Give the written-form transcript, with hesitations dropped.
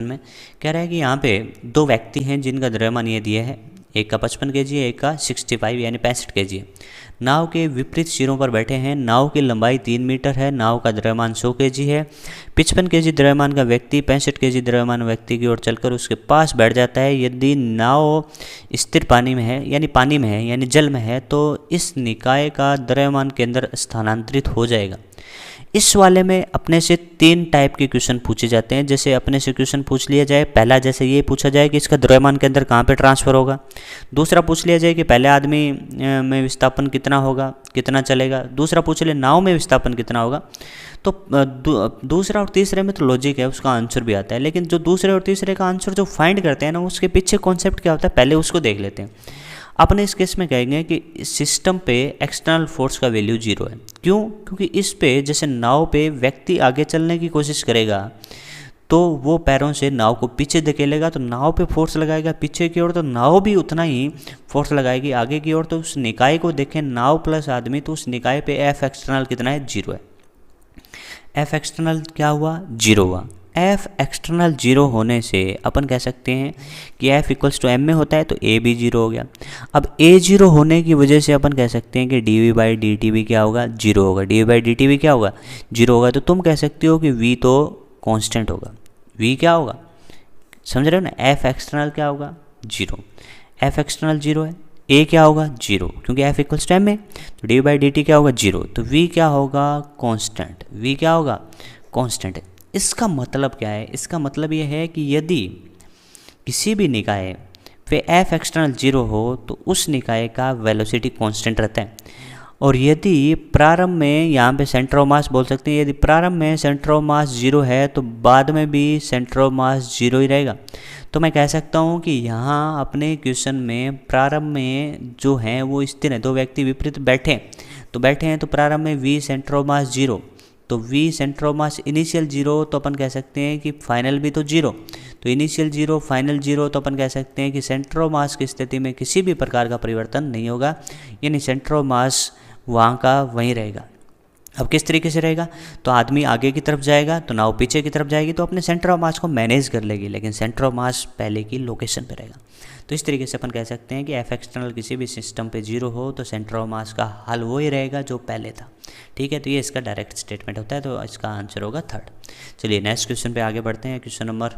में कह रहा है कि यहाँ पे दो व्यक्ति हैं जिनका द्रव्यमान ये दिया है, एक का 55 kg है, एक का 65 यानी 65 kg है। नाव के विपरीत सिरों पर बैठे हैं। नाव की लंबाई 3 मीटर है। नाव का द्रव्यमान 100 kg है। 55 kg द्रव्यमान का व्यक्ति 65 kg द्रव्यमान व्यक्ति की ओर चलकर उसके पास बैठ जाता है। यदि नाव स्थिर पानी में है यानी जल में है तो इस निकाय का द्रव्यमान के अंदर स्थानांतरित हो जाएगा। इस वाले में अपने से 3 टाइप के क्वेश्चन पूछे जाते हैं। जैसे अपने से क्वेश्चन पूछ लिया जाए, पहला जैसे ये पूछा जाए कि इसका द्रव्यमान के अंदर कहाँ पे ट्रांसफर होगा। दूसरा पूछ लिया जाए कि पहले आदमी में विस्थापन कितना होगा, कितना चलेगा। दूसरा पूछ लिया नाव में विस्थापन कितना होगा। तो दूसरा और तीसरे में तो लॉजिक है, उसका आंसर भी आता है, लेकिन जो दूसरे और तीसरे का आंसर जो फाइंड करते हैं ना, उसके पीछे कॉन्सेप्ट क्या होता है पहले उसको देख लेते हैं। अपने इस केस में कहेंगे कि सिस्टम पे एक्सटर्नल फोर्स का वैल्यू 0 है। क्यों? क्योंकि इस पे जैसे नाव पे व्यक्ति आगे चलने की कोशिश करेगा तो वो पैरों से नाव को पीछे धकेलेगा, तो नाव पे फोर्स लगाएगा पीछे की ओर, तो नाव भी उतना ही फोर्स लगाएगी आगे की ओर। तो उस निकाय को देखें, नाव प्लस आदमी, तो उस निकाय पे एफ एक्सटर्नल कितना है? 0 है। एफ एक्सटर्नल क्या हुआ? 0 हुआ। एफ एक्सटर्नल 0 होने से अपन कह सकते हैं कि एफ इक्वल्स टू एम में होता है, तो ए भी 0 हो गया। अब ए 0 होने की वजह से अपन कह सकते हैं कि D V by D T भी क्या होगा? 0 होगा। D V by D T भी क्या होगा? 0 होगा। तो तुम कह सकते हो कि वी तो कांस्टेंट होगा। वी क्या होगा? समझ रहे हो ना? एफ एक्सटर्नल क्या होगा? 0। एफ एक्सटर्नल 0 है। ए क्या होगा? 0, क्योंकि एफ इक्वल्स टू एम है। तो डी बाई डी टी क्या होगा? 0। तो वी क्या होगा? कांस्टेंट। वी क्या होगा? कांस्टेंट है। इसका मतलब क्या है? इसका मतलब ये है कि यदि किसी भी निकाय पे एफ एक्सटर्नल 0 हो तो उस निकाय का वेलोसिटी कांस्टेंट रहता है। और यदि प्रारंभ में, यहाँ पे सेंटर ऑफ मास बोल सकते हैं, यदि प्रारंभ में सेंटर ऑफ मास 0 है तो बाद में भी सेंटर ऑफ मास 0 ही रहेगा। तो मैं कह सकता हूँ कि यहाँ अपने क्वेश्चन में प्रारंभ में जो है वो स्थिर है, दो व्यक्ति विपरीत बैठे हैं तो प्रारंभ में वी सेंटर ऑफ मास 0, तो v centre of mass initial 0, तो अपन कह सकते हैं कि फाइनल भी तो 0, तो इनिशियल 0 फाइनल 0, तो अपन कह सकते हैं कि सेंटर ऑफ मास की स्थिति में किसी भी प्रकार का परिवर्तन नहीं होगा, यानी सेंटर ऑफ मास वहाँ का वहीं रहेगा। अब किस तरीके से रहेगा? तो आदमी आगे की तरफ जाएगा तो नाव पीछे की तरफ जाएगी, तो अपने सेंटर ऑफ मास को मैनेज कर लेगी, लेकिन सेंटर ऑफ मास पहले की लोकेशन पे रहेगा। तो इस तरीके से अपन कह सकते हैं कि एफ एक्सटर्नल किसी भी सिस्टम पे 0 हो तो सेंटर ऑफ मास का हल वो ही रहेगा जो पहले था। ठीक है, तो ये इसका डायरेक्ट स्टेटमेंट होता है, तो इसका आंसर होगा 3rd। चलिए नेक्स्ट क्वेश्चन पे आगे बढ़ते हैं। Question number